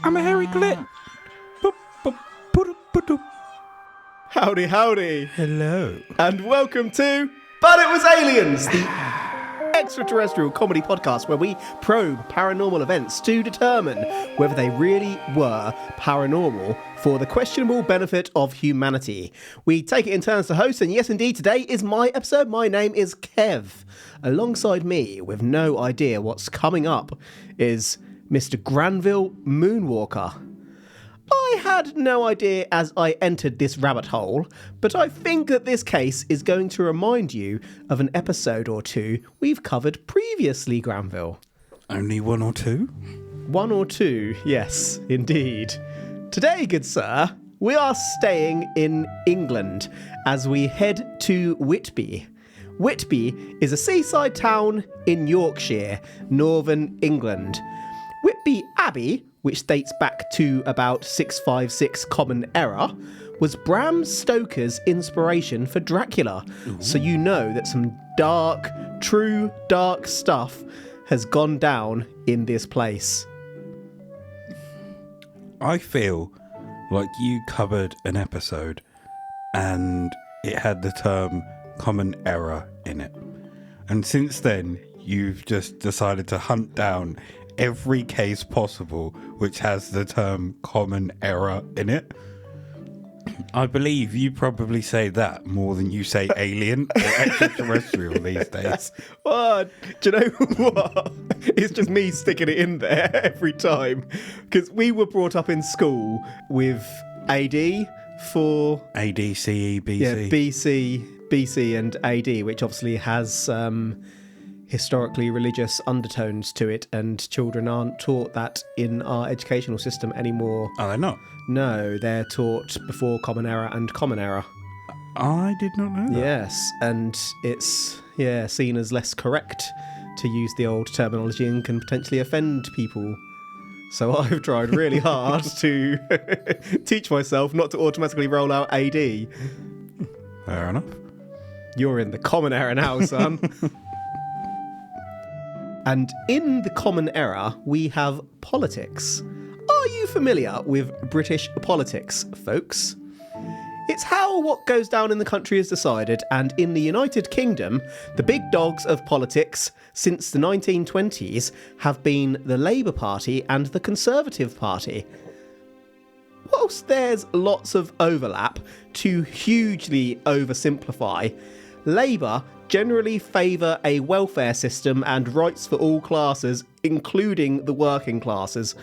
I'm a hairy clit. Howdy, howdy. Hello. And welcome to But It Was Aliens, the extraterrestrial comedy podcast where we probe paranormal events to determine whether they really were paranormal for the questionable benefit of humanity. We take it in turns to host, and yes, indeed, today is my episode. My name is Kev. Alongside me, with no idea what's coming up, is Mr. Granville Moonwalker. I had no idea as I entered this rabbit hole, but I think that this case is going to remind you of an episode or two we've covered previously, Granville. Only one or two? One or two, yes, indeed. Today, good sir, we are staying in England as we head to Whitby. Whitby is a seaside town in Yorkshire, northern England. Whitby Abbey, which dates back to about 656 Common Era, was Bram Stoker's inspiration for Dracula. Ooh. So you know that some dark, true dark stuff has gone down in this place. I feel like you covered an episode and it had the term Common Era in it. And since then, you've just decided to hunt down every case possible which has the term Common Era in it. I believe you probably say that more than you say alien or extraterrestrial these days. Well, do you know what? It's just me sticking it in there every time. Because we were brought up in school with AD for... AD, CE, BC. Yeah, BC and AD, which obviously has... historically religious undertones to it, and children aren't taught that in our educational system anymore. Are they not? No, they're taught before Common Era and Common Era. I did not know that. Yes, and it's seen as less correct to use the old terminology and can potentially offend people. So I've tried really hard to teach myself not to automatically roll out AD. Fair enough. You're in the Common Era now, son. And in the Common Era, we have politics. Are you familiar with British politics, folks? It's how what goes down in the country is decided, and in the United Kingdom, the big dogs of politics since the 1920s have been the Labour Party and the Conservative Party. Whilst there's lots of overlap, to hugely oversimplify, Labour generally favour a welfare system and rights for all classes, including the working classes,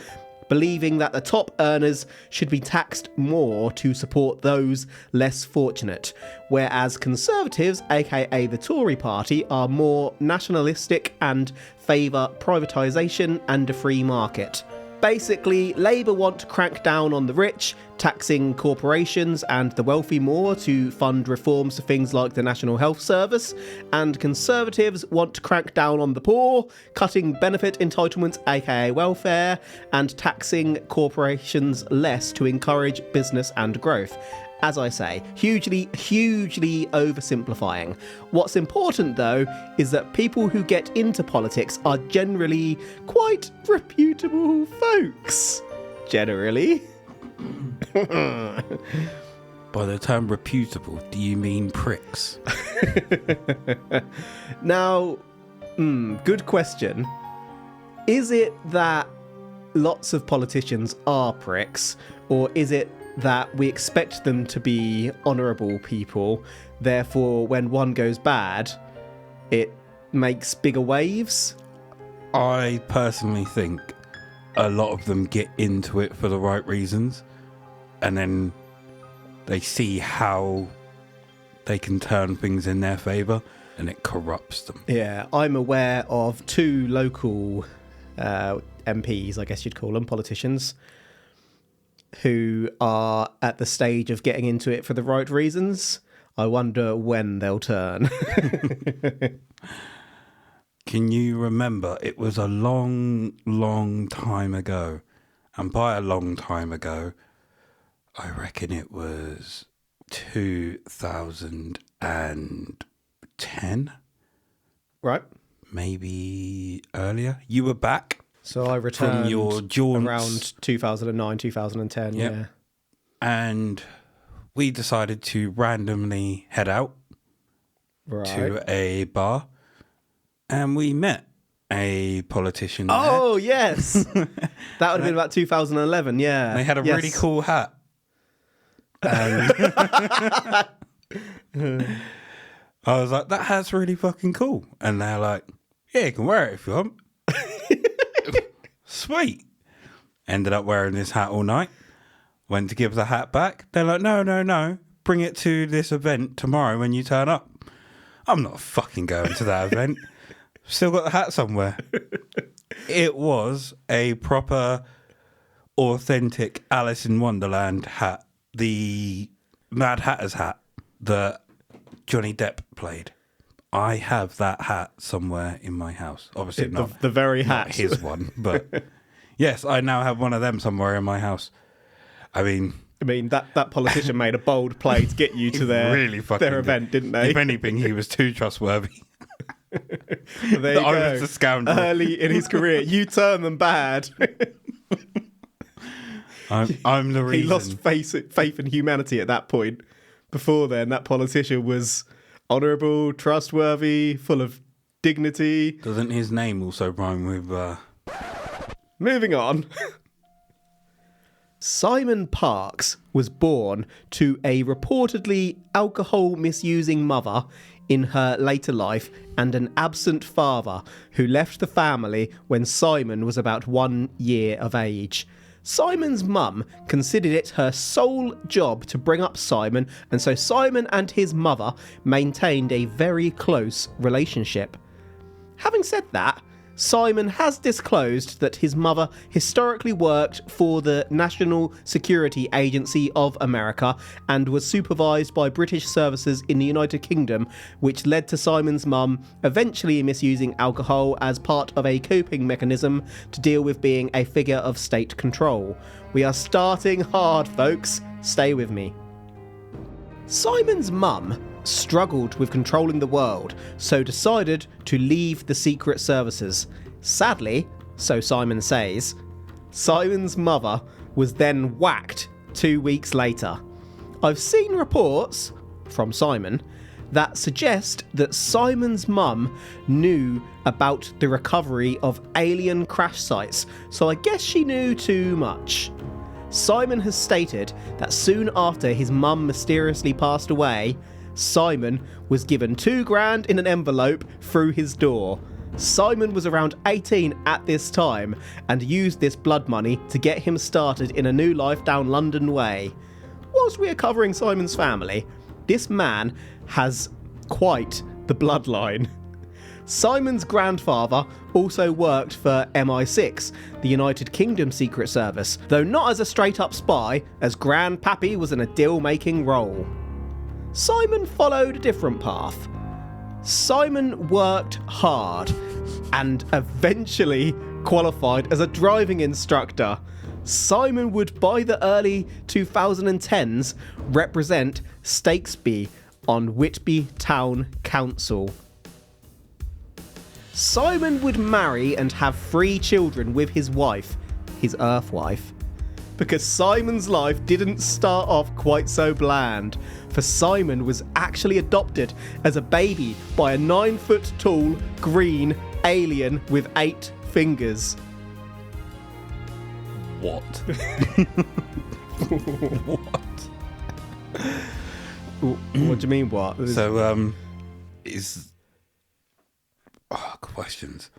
believing that the top earners should be taxed more to support those less fortunate, whereas Conservatives, aka the Tory party, are more nationalistic and favour privatisation and a free market. Basically, Labour want to crack down on the rich, taxing corporations and the wealthy more to fund reforms to things like the National Health Service, and Conservatives want to crack down on the poor, cutting benefit entitlements, aka welfare, and taxing corporations less to encourage business and growth. As I say, hugely oversimplifying. What's important, though, is that people who get into politics are generally quite reputable folks. Generally. By the term reputable, do you mean pricks? Now, good question. Is it that lots of politicians are pricks, or is it that we expect them to be honourable people, therefore when one goes bad, it makes bigger waves? I personally think a lot of them get into it for the right reasons, and then they see how they can turn things in their favour, and it corrupts them. Yeah, I'm aware of two local MPs, I guess you'd call them, politicians, who are at the stage of getting into it for the right reasons. I wonder when they'll turn. Can you remember? It was a long time ago. And by a long time ago, I reckon it was 2010. Right. Maybe earlier. You were back. So I returned from your jaunts around 2009, 2010. Yep. Yeah. And we decided to randomly head out to a bar, and we met a politician. Oh, yes. That would have been about 2011, yeah. They had a really cool hat. And I was like, that hat's really fucking cool. And they're like, yeah, you can wear it if you want. Sweet. Ended up wearing this hat all night. Went to give the hat back. They're like, no. Bring it to this event tomorrow when you turn up. I'm not fucking going to that event. Still got the hat somewhere. It was a proper, authentic Alice in Wonderland hat. The Mad Hatter's hat that Johnny Depp played. I have that hat somewhere in my house. Obviously not the very hat. not his one, but yes, I now have one of them somewhere in my house. I mean, that politician made a bold play to get you to their event, didn't they? If anything, he was too trustworthy. There you I go. was the scoundrel. Early in his career, you turn them bad. I'm the reason. He lost faith in humanity at that point. Before then, that politician was honourable, trustworthy, full of dignity. Doesn't his name also rhyme with... Moving on. Simon Parkes was born to a reportedly alcohol misusing mother in her later life and an absent father who left the family when Simon was about 1 year of age. Simon's mum considered it her sole job to bring up Simon, and so Simon and his mother maintained a very close relationship. Having said that, Simon has disclosed that his mother historically worked for the National Security Agency of America and was supervised by British services in the United Kingdom, which led to Simon's mum eventually misusing alcohol as part of a coping mechanism to deal with being a figure of state control. We are starting hard, folks. Stay with me. Simon's mum struggled with controlling the world, so decided to leave the secret services. Sadly, so Simon says, Simon's mother was then whacked 2 weeks later. I've seen reports from Simon that suggest that Simon's mum knew about the recovery of alien crash sites, so I guess she knew too much. Simon has stated that soon after his mum mysteriously passed away, Simon was given $2,000 in an envelope through his door. Simon was around 18 at this time and used this blood money to get him started in a new life down London Way. Whilst we are covering Simon's family, this man has quite the bloodline. Simon's grandfather also worked for MI6, the United Kingdom Secret Service, though not as a straight-up spy, as Grandpappy was in a deal-making role. Simon followed a different path. Simon worked hard and eventually qualified as a driving instructor. Simon would, by the early 2010s, represent Stakesby on Whitby Town Council. Simon would marry and have 3 children with his wife, his Earth wife. Because Simon's life didn't start off quite so bland, for Simon was actually adopted as a baby by a 9-foot tall green alien with 8 fingers. What? What? What do you mean, what? So, questions.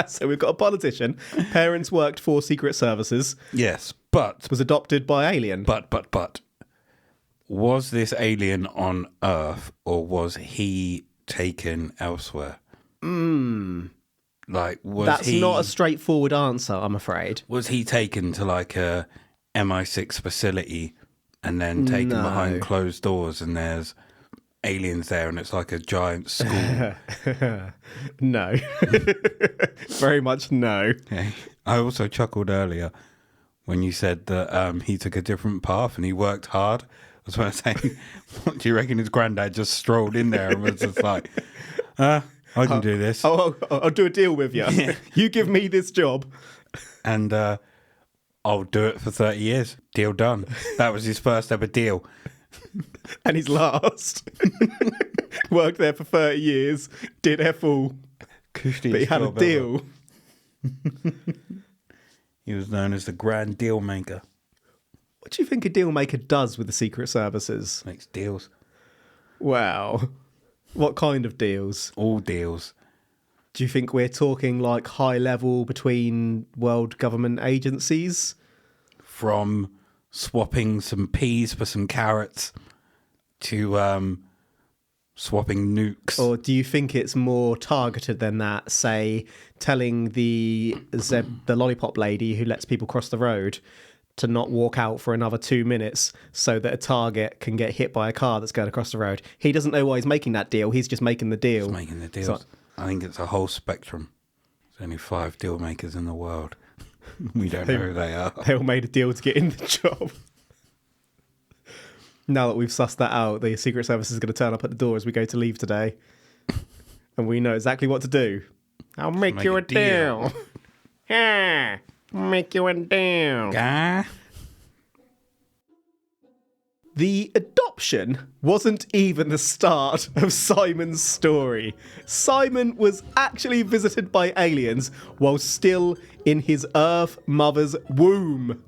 So we've got a politician. Parents worked for secret services. Yes, but Was adopted by alien. But was this alien on Earth or was he taken elsewhere? Like, That's not a straightforward answer, I'm afraid. Was he taken to like a MI6 facility and then taken behind closed doors and there's aliens there and it's like a giant school? No. Very much no. Okay. I also chuckled earlier when you said that he took a different path and he worked hard. I was going to say, what do you reckon his granddad just strolled in there and was just like, I can do this. I'll do a deal with you. Yeah. You give me this job. And I'll do it for 30 years. Deal done. That was his first ever deal. And his last. Worked there for 30 years, did F all, but he had a deal. He was known as the Grand Deal Maker. What do you think a deal maker does with the Secret Services? Makes deals. Wow. What kind of deals? All deals. Do you think we're talking like high level between world government agencies? From swapping some peas for some carrots to swapping nukes. Or do you think it's more targeted than that? Say, telling the lollipop lady who lets people cross the road to not walk out for another 2 minutes so that a target can get hit by a car that's going across the road. He doesn't know why he's making that deal. He's just making the deal. He's making the deals. So, I think it's a whole spectrum. There's only 5 deal makers in the world. We don't know who they are. they all made a deal to get in the job. Now that we've sussed that out, the Secret Service is going to turn up at the door as we go to leave today. And we know exactly what to do. I'll make you a deal. Yeah, make you a deal. Guy? The adoption wasn't even the start of Simon's story. Simon was actually visited by aliens while still in his Earth mother's womb.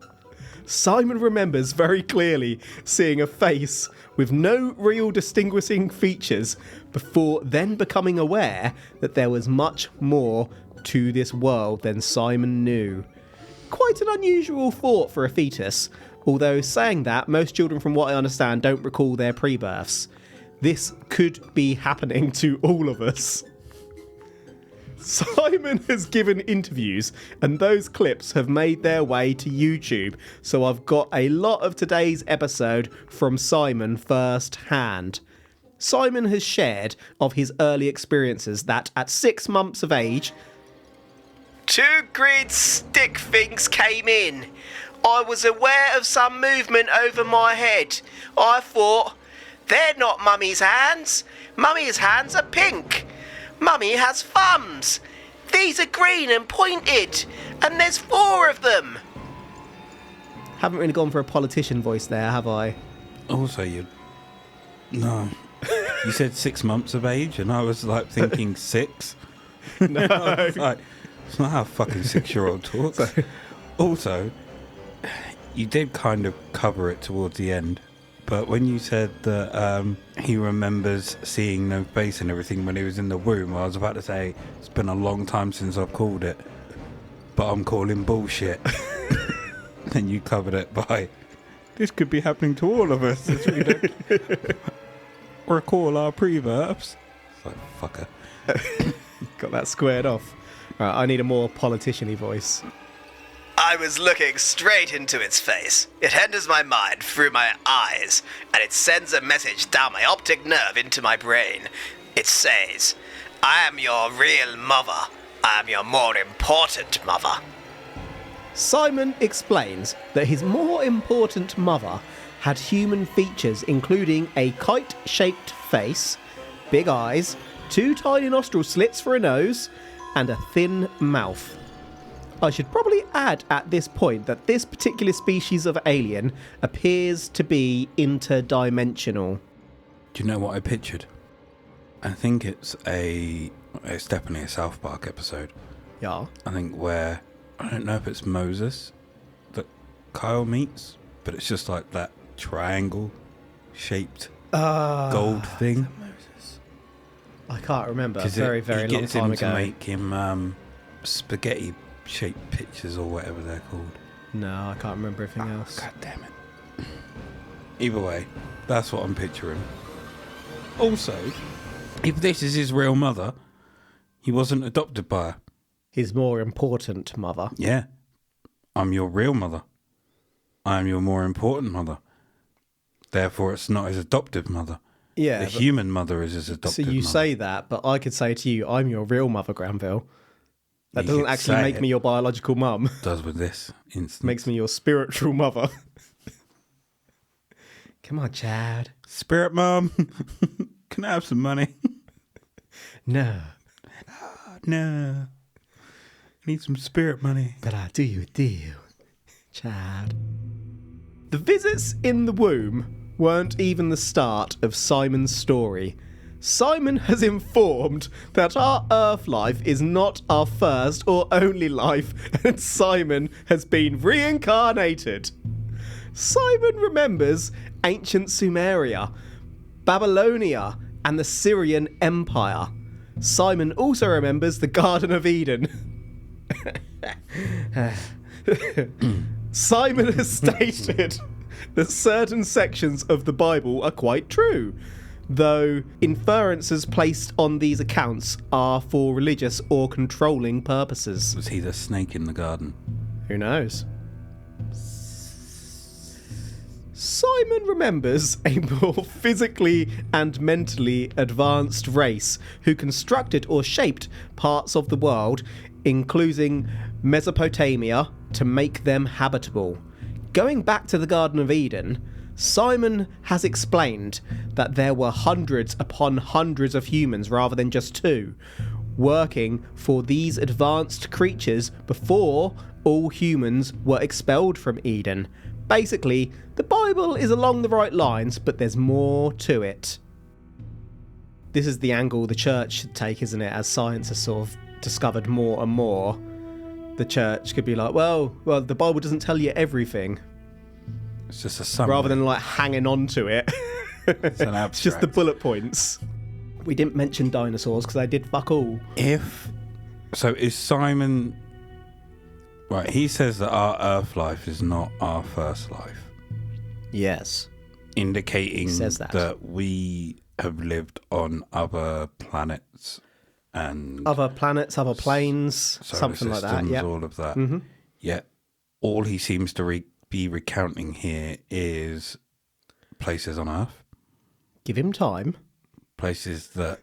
Simon remembers very clearly seeing a face with no real distinguishing features before then becoming aware that there was much more to this world than Simon knew. Quite an unusual thought for a fetus, although saying that, most children from what I understand don't recall their pre-births. This could be happening to all of us. Simon has given interviews and those clips have made their way to YouTube, so I've got a lot of today's episode from Simon firsthand. Simon has shared of his early experiences that at 6 months of age, 2 green stick things came in. I was aware of some movement over my head. I thought, they're not Mummy's hands. Mummy's hands are pink. Mummy has thumbs. These are green and pointed, and there's 4 of them. Haven't really gone for a politician voice there, have I? Also, No. You said 6 months of age, and I was like thinking 6. No. Like, it's not how a fucking 6-year-old talks. Also, you did kind of cover it towards the end, but when you said that he remembers seeing no face and everything when he was in the womb, I was about to say it's been a long time since I've called it, but I'm calling bullshit. Then you covered it by, this could be happening to all of us as we don't recall our pre-verbs. It's like, fucker. Got that squared off. Right, I need a more politician-y voice. I was looking straight into its face. It enters my mind through my eyes, and it sends a message down my optic nerve into my brain. It says, I am your real mother. I am your more important mother. Simon explains that his more important mother had human features including a kite-shaped face, big eyes, 2 tiny nostril slits for a nose, and a thin mouth. I should probably add at this point that this particular species of alien appears to be interdimensional. Do you know what I pictured? I think it's definitely a South Park episode. Yeah. I think where, I don't know if it's Moses that Kyle meets, but it's just like that triangle shaped gold thing. Moses. I can't remember. Because Very long gets time him ago. to make him spaghetti shaped pictures or whatever they're called. No, I can't remember everything else. God damn it. Either way, that's what I'm picturing. Also, if this is his real mother, he wasn't adopted by her. His more important mother. Yeah. I'm your real mother. I am your more important mother. Therefore, it's not his adoptive mother. Yeah. The human mother is his adoptive So you mother. say that, but I could say to you, I'm your real mother, Granville. That You doesn't could actually say make it. me your biological mum. Does with this instance. Makes me your spiritual mother. Come on, Chad. Spirit mom, can I have some money? No. No. I need some spirit money. But I do you a deal, child. The visits in the womb weren't even the start of Simon's story. Simon has informed that our Earth life is not our first or only life, and Simon has been reincarnated. Simon remembers ancient Sumeria, Babylonia, and the Syrian Empire. Simon also remembers the Garden of Eden. Simon has stated that certain sections of the Bible are quite true, though inferences placed on these accounts are for religious or controlling purposes. Was he the snake in the garden? Who knows? Simon remembers a more physically and mentally advanced race who constructed or shaped parts of the world, including Mesopotamia, to make them habitable. Going back to the Garden of Eden, Simon has explained that there were hundreds upon hundreds of humans rather than just two, working for these advanced creatures before all humans were expelled from Eden. Basically, the Bible is along the right lines, but there's more to it. This is the angle the church should take, isn't it? As science has sort of discovered more and more, the church could be like, well, the Bible doesn't tell you everything. It's just a summary. Rather than like hanging on to it. It's an abstract. It's just the bullet points. We didn't mention dinosaurs because they did fuck all. So is Simon... Right, he says that our Earth life is not our first life. Yes. Indicating says that we have lived on other planets and... Other planets, other planes, something like that. Yeah. All of that. Mm-hmm. Yet all he seems to be recounting here is places on Earth. Give him time. Places that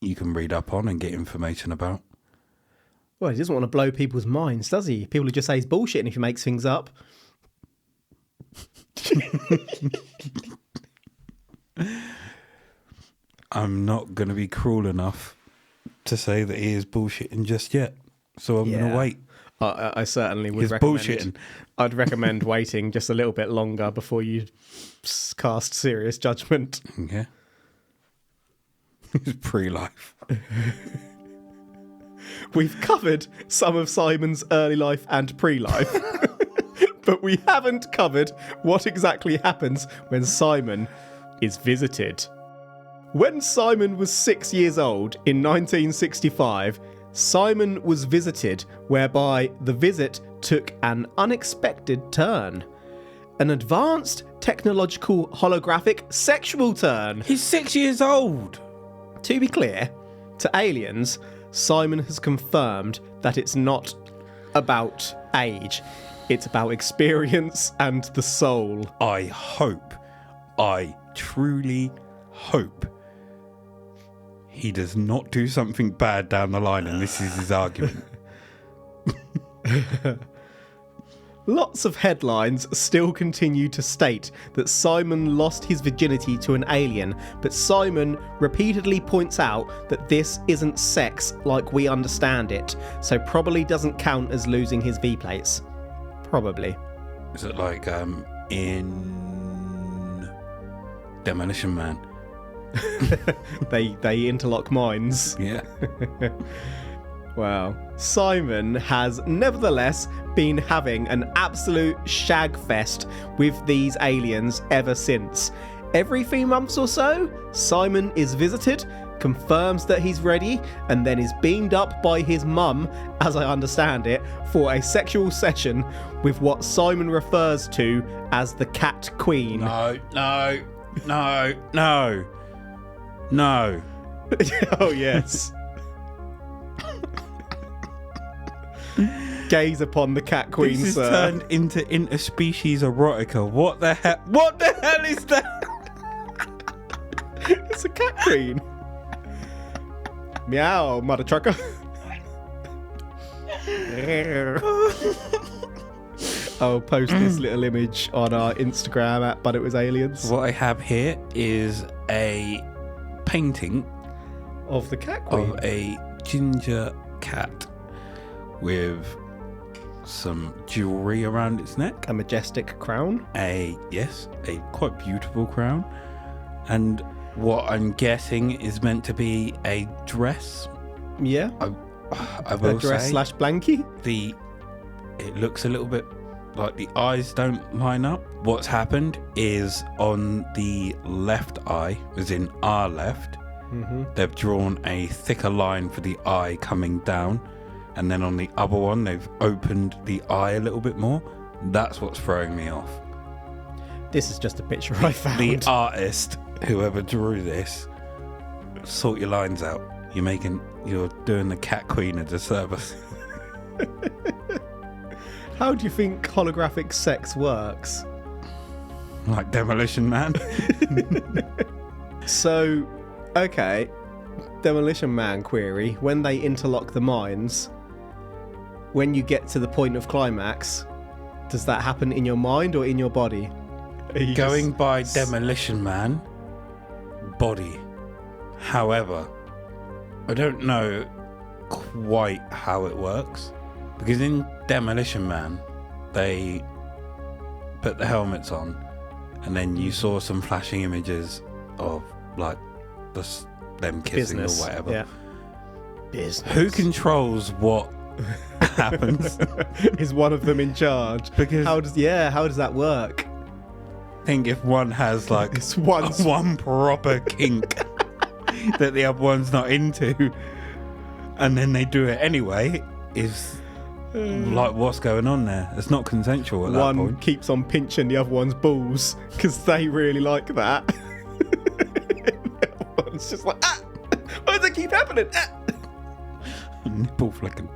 you can read up on and get information about. Well, he doesn't want to blow people's minds, does he? People will just say he's bullshitting if he makes things up. I'm not going to be cruel enough to say that he is bullshitting just yet. So I'm going to wait. I certainly would He's recommend... bullshitting. I'd recommend waiting just a little bit longer before you cast serious judgment. Okay. It's pre-life. We've covered some of Simon's early life and pre-life, but we haven't covered what exactly happens when Simon is visited. When Simon was 6 years old in 1965, Simon was visited, whereby the visit took an unexpected turn. An advanced technological holographic sexual turn. He's 6 years old. To be clear, to aliens, Simon has confirmed that it's not about age. It's about experience and the soul. I truly hope he does not do something bad down the line and this is his argument. Lots of headlines still continue to state that Simon lost his virginity to an alien, but Simon repeatedly points out that this isn't sex like we understand it, so probably doesn't count as losing his V-plates. Probably. Is it like in Demolition Man? They interlock minds. Yeah. Wow. Simon has nevertheless been having an absolute shag fest with these aliens ever since. Every few months or so, Simon is visited, confirms that he's ready, and then is beamed up by his mum, as I understand it, for a sexual session with what Simon refers to as the Cat Queen. No. Oh, yes. Gaze upon the Cat Queen, this is sir. turned into interspecies erotica. What the hell? What the hell is that? It's a Cat Queen. Meow, mother trucker. I'll post this little image on our Instagram at But It Was Aliens. What I have here is a painting Of the Cat Queen. of a ginger cat with some jewelry around its neck. A majestic crown. A quite beautiful crown. And what I'm guessing is meant to be a dress. Yeah. I will a dress say slash blankie. It looks a little bit like the eyes don't line up. What's happened is on the left eye, as in our left, they've drawn a thicker line for the eye coming down, and then on the other one they've opened the eye a little bit more. That's what's throwing me off. This is just a picture I found. The artist, whoever drew this, sort your lines out. You're doing the cat queen a disservice. How do you think holographic sex works? Like Demolition Man. So, okay, Demolition Man query. When they interlock the minds, when you get to the point of climax, does that happen in your mind or in your body? Going by Demolition Man, body. However, I don't know quite how it works, because in Demolition Man they put the helmets on, and then you saw some flashing images of like them kissing Business, or whatever. Yeah. Business. Who controls what happens? Is one of them in charge? Because how does that work? I think if one has like one proper kink that the other one's not into, and then they do it anyway, is like, what's going on there? It's not consensual at that point. One keeps on pinching the other one's balls because they really like that. The other one's just like, why does it keep happening? Nipple flicking.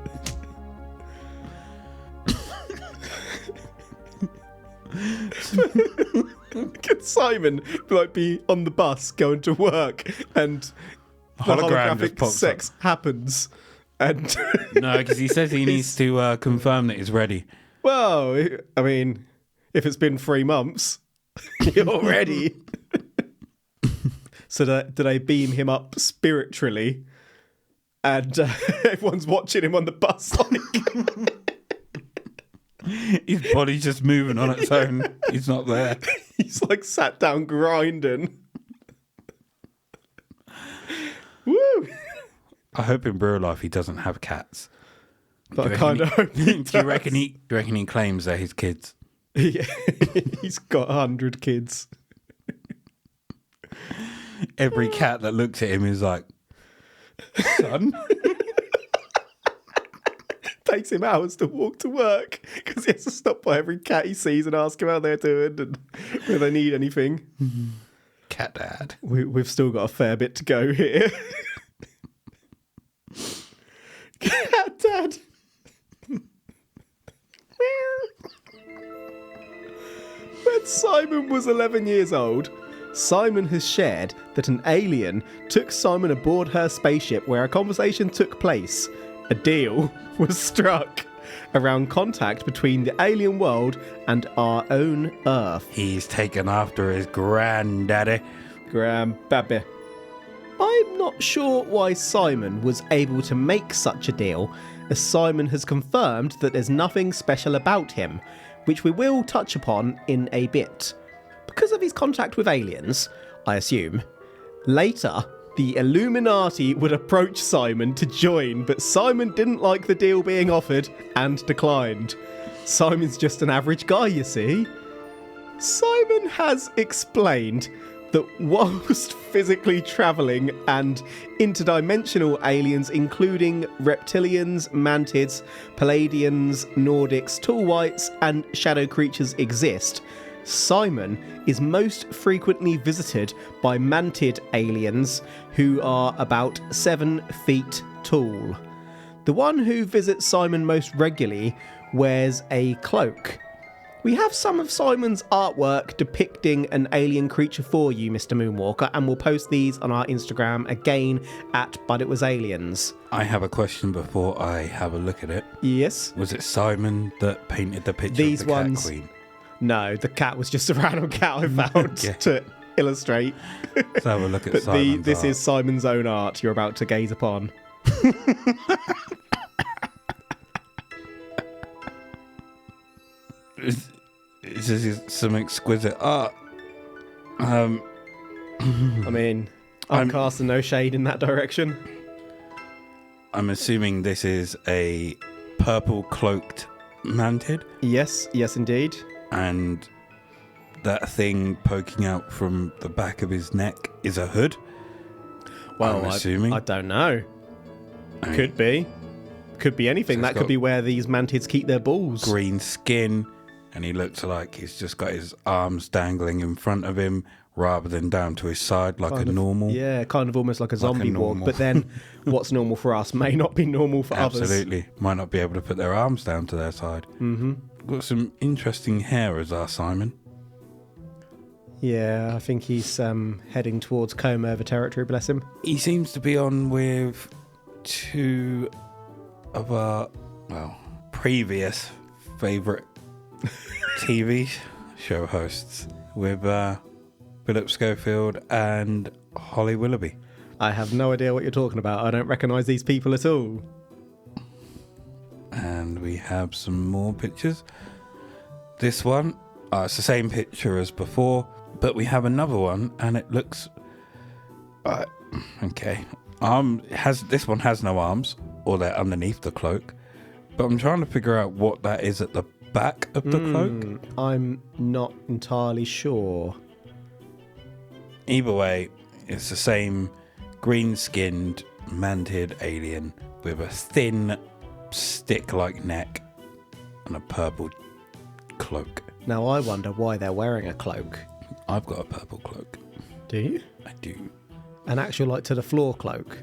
Could Simon be on the bus going to work and the Hologram just holographic pops sex happens? And no, because he says he needs to confirm that he's ready. Well, I mean, if it's been 3 months, you're ready. So do they beam him up spiritually, and everyone's watching him on the bus like... His body's just moving on its own. He's not there. He's like sat down grinding. Woo! I hope in real life he doesn't have cats. But I kind of hope he does. Do you reckon he claims they're his kids? Yeah, he's got 100 kids. Every cat that looks at him is like, son. Takes him hours to walk to work because he has to stop by every cat he sees and ask him how they're doing and whether they need anything. Cat dad. We've still got a fair bit to go here. Cat dad. When Simon was 11 years old, Simon has shared that an alien took Simon aboard her spaceship where a conversation took place. A deal was struck around contact between the alien world and our own Earth. He's taken after his granddaddy. Grandbaby. I'm not sure why Simon was able to make such a deal, as Simon has confirmed that there's nothing special about him, which we will touch upon in a bit. Because of his contact with aliens, I assume, later the Illuminati would approach Simon to join, but Simon didn't like the deal being offered and declined. Simon's just an average guy, you see. Simon has explained that whilst physically travelling and interdimensional aliens including reptilians, mantids, Palladians, Nordics, tall whites and shadow creatures exist, Simon is most frequently visited by mantid aliens who are about 7 feet tall. The one who visits Simon most regularly wears a cloak. We have some of Simon's artwork depicting an alien creature for you, Mr. Moonwalker, and we'll post these on our Instagram again at But It Was Aliens. I have a question before I have a look at it. Yes? Was it Simon that painted the picture These of the ones, cat queen? No, the cat was just a random cat I found Yeah. to illustrate. Let's have a look at But Simon's this art. is Simon's own art you're about to gaze upon. This is some exquisite art. I mean, I'm casting no shade in that direction. I'm assuming this is a purple cloaked mantid, Yes, indeed. and that thing poking out from the back of his neck is a hood. Well, I'm assuming. I don't know. I mean, Could be. Could be anything. So That it's could got be where these mantids keep their balls. green skin, and he looks like he's just got his arms dangling in front of him rather than down to his side like Kind a of- normal. Yeah, kind of almost like a zombie walk. normal. But then what's normal for us may not be normal for others. Absolutely. Might not be able to put their arms down to their side. Mm-hmm. Got some interesting hair as our Simon. Yeah, I think he's heading towards comb over territory, bless him. He seems to be on with two of our, previous favourite TV show hosts with Philip Schofield and Holly Willoughby. I have no idea what you're talking about. I don't recognise these people at all. And we have some more pictures. This one, it's the same picture as before, but we have another one, and it looks okay. This one has no arms, or they're underneath the cloak. But I'm trying to figure out what that is at the back of the cloak. I'm not entirely sure. Either way, it's the same green-skinned mantid alien with a thin stick-like neck and a purple cloak. Now, I wonder why they're wearing a cloak. I've got a purple cloak. Do you? I do. An actual, like, to the floor cloak?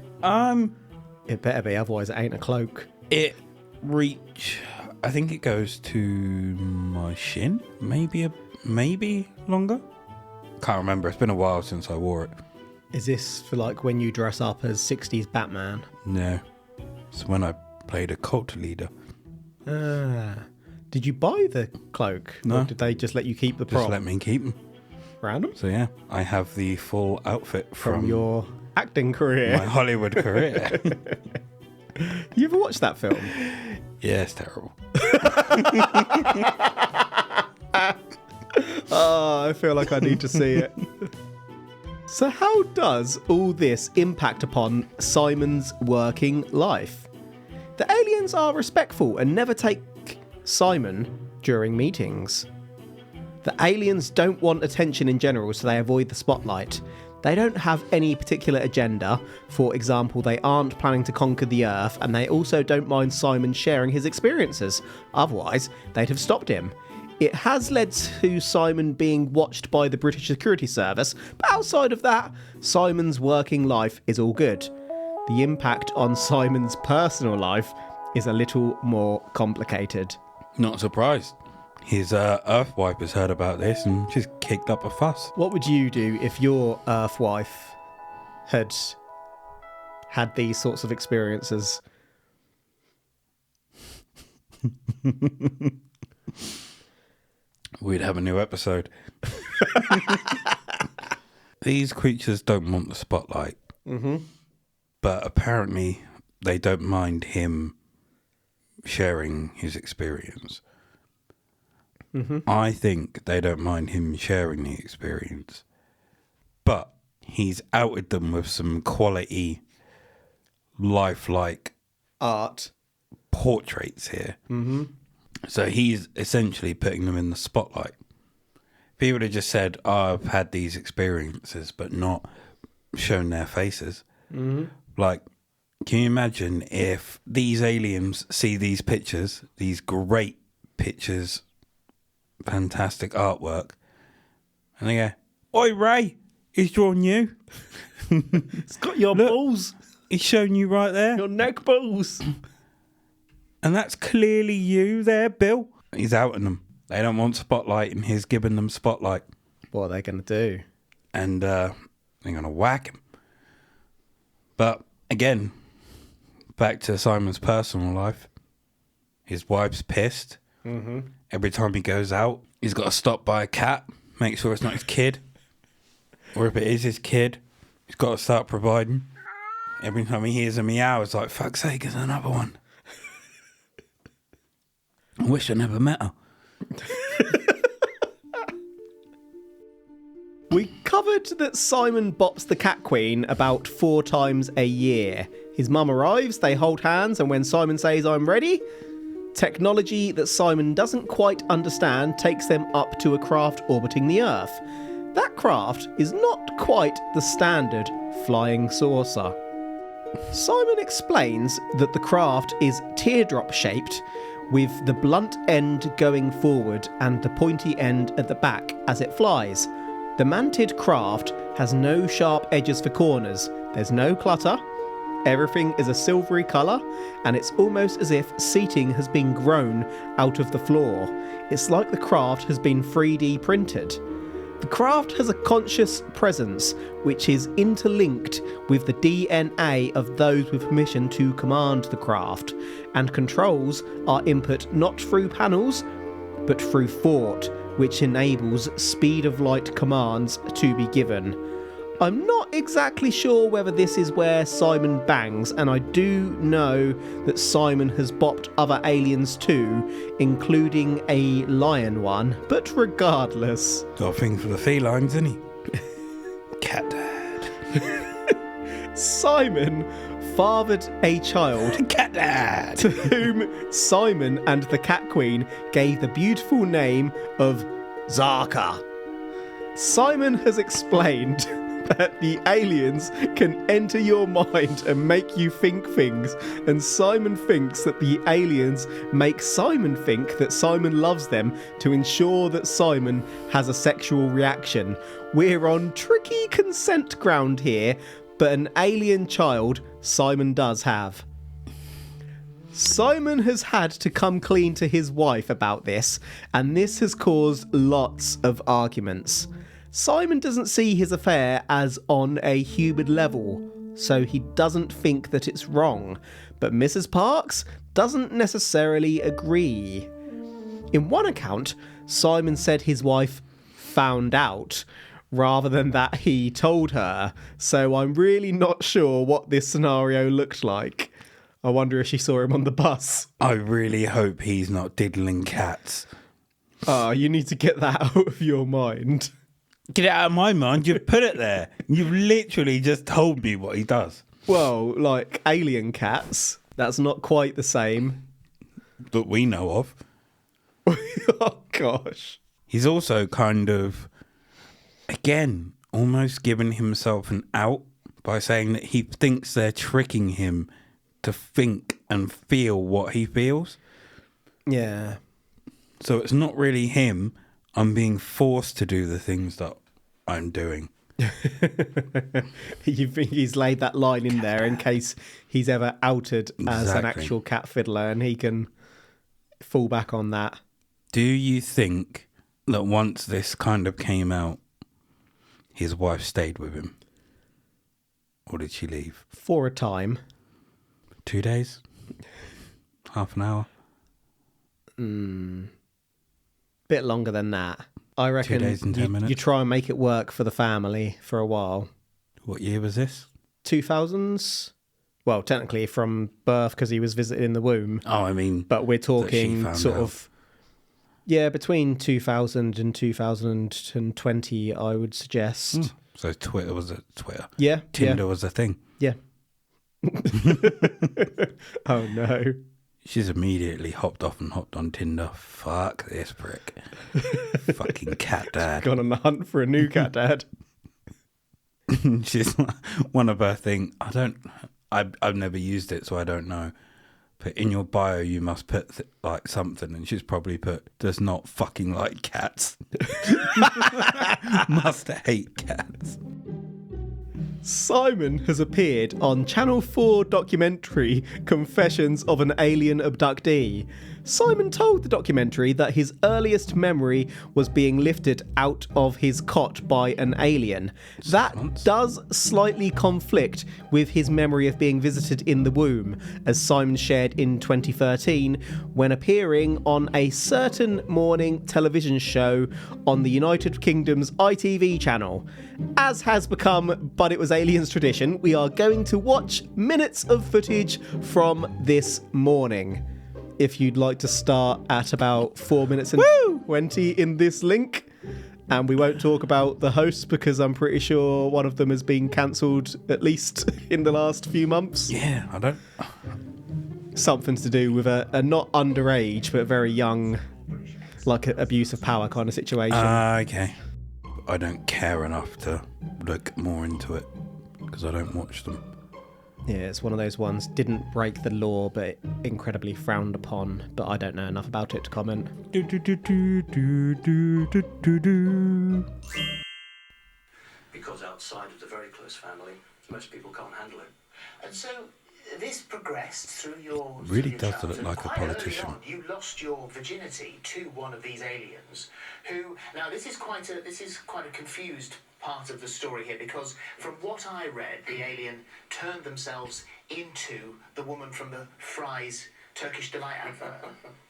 It better be, otherwise it ain't a cloak. It I think it goes to my shin, maybe longer. Can't remember. It's been a while since I wore it. Is this for, like, when you dress up as 60s Batman? No, it's when I played a cult leader. Did you buy the cloak? No. Or did they just let you keep the prop? Just let me keep them. Random? So yeah, I have the full outfit From your acting career. my Hollywood career. You ever watched that film? Yeah, it's terrible. Oh, I feel like I need to see it. So how does all this impact upon Simon's working life? The aliens are respectful and never take Simon during meetings. The aliens don't want attention in general, so they avoid the spotlight. They don't have any particular agenda. For example, they aren't planning to conquer the Earth, and they also don't mind Simon sharing his experiences. Otherwise, they'd have stopped him. It has led to Simon being watched by the British Security Service, but outside of that, Simon's working life is all good. The impact on Simon's personal life is a little more complicated. Not surprised. His Earth wife has heard about this and she's kicked up a fuss. What would you do if your Earth wife had had these sorts of experiences? We'd have a new episode. These creatures don't want the spotlight. Mm-hmm. But apparently they don't mind him sharing his experience. Mm-hmm. I think they don't mind him sharing the experience. But he's outed them with some quality, lifelike Art. portraits here. Mm-hmm. So he's essentially putting them in the spotlight. If he would have just said, I've had these experiences, but not shown their faces. Mm-hmm. Like, can you imagine if these aliens see these pictures, these great pictures, fantastic artwork, and they go, Oi, Ray, he's drawn you. It's got your balls. He's shown you right there. Your neck balls. And that's clearly you there, Bill. He's outing them. They don't want spotlight, and he's giving them spotlight. What are they going to do? And they're going to whack him. But again, back to Simon's personal life. His wife's pissed. Mm-hmm. Every time he goes out, he's got to stop by a cat, make sure it's not his kid. Or if it is his kid, he's got to start providing. Every time he hears a meow, it's like, fuck's sake, there's another one. I wish I never met her. discovered that Simon bops the Cat Queen about 4 times a year. His mum arrives, they hold hands, and when Simon says, "I'm ready," technology that Simon doesn't quite understand takes them up to a craft orbiting the Earth. That craft is not quite the standard flying saucer. Simon explains that the craft is teardrop shaped, with the blunt end going forward and the pointy end at the back as it flies. The manted craft has no sharp edges for corners, there's no clutter, everything is a silvery colour, and it's almost as if seating has been grown out of the floor. It's like the craft has been 3D printed. The craft has a conscious presence which is interlinked with the DNA of those with permission to command the craft, and controls are input not through panels but through thought, which enables speed of light commands to be given. I'm not exactly sure whether this is where Simon bangs, and I do know that Simon has bopped other aliens too, including a lion one, but regardless. Got a thing for the felines, isn't he? Cat dad. Simon fathered a child Cat dad! to whom Simon and the Cat Queen gave the beautiful name of Zarka. Simon has explained that the aliens can enter your mind and make you think things, and Simon thinks that the aliens make Simon think that Simon loves them to ensure that Simon has a sexual reaction. We're on tricky consent ground here, but an alien child Simon does have. Simon has had to come clean to his wife about this, and this has caused lots of arguments. Simon doesn't see his affair as on a human level, so he doesn't think that it's wrong, but Mrs. Parks doesn't necessarily agree. In one account, Simon said his wife found out, rather than that he told her, so I'm really not sure what this scenario looked like. I wonder if she saw him on the bus. I really hope he's not diddling cats. You need to get that out of your mind. Get it out of my mind. You've put it there. You've literally just told me what he does. Well, like alien cats, that's not quite the same. That we know of. Oh, gosh. He's also kind of, again, almost given himself an out by saying that he thinks they're tricking him to think and feel what he feels. Yeah. So it's not really him. I'm being forced to do the things that I'm doing. You think he's laid that line in there in case he's ever outed as an actual cat fiddler, and he can fall back on that. Do you think that once this kind of came out, his wife stayed with him? Or did she leave? For a time. 2 days? Half an hour? Bit longer than that. I reckon 2 days and 10 minutes. You try and make it work for the family for a while. What year was this? 2000s? Well, technically from birth because he was visited in the womb. Oh, I mean... But we're talking sort out. of... Yeah, between 2000 and 2020, I would suggest. So Twitter was a Twitter. Yeah. Tinder was a thing. Yeah. Oh, no. She's immediately hopped off and hopped on Tinder. Fuck this prick. Fucking cat dad. Gone on the hunt for a new cat dad. She's one of her thing. I've never used it, so I don't know. But in your bio, you must put like something, and she's probably put does not fucking like cats. Must hate cats. Simon has appeared on Channel 4 documentary Confessions of an Alien Abductee. Simon told the documentary that his earliest memory was being lifted out of his cot by an alien. That does slightly conflict with his memory of being visited in the womb, as Simon shared in 2013 when appearing on a certain morning television show on the United Kingdom's ITV channel. As has become But It Was Aliens tradition, we are going to watch minutes of footage from this morning. If you'd like to start at about 4 minutes and 20 in this link, And we won't talk about the hosts because I'm pretty sure one of them has been cancelled at least in the last few months. Yeah, I don't... Something to do with a not underage but very young, like an abuse of power kind of situation. Okay. I don't care enough to look more into it because I don't watch them. Yeah, it's one of those ones. Didn't break the law, but incredibly frowned upon. But I don't know enough about it to comment. Because outside of the very close family, most people can't handle it. And so this progressed through your Really through your does look childhood. like a Quite early politician. on, you lost your virginity to one of these aliens who now this is quite a confused part of the story here, because from what I read, the alien turned themselves into the woman from the Fry's Turkish Delight advert.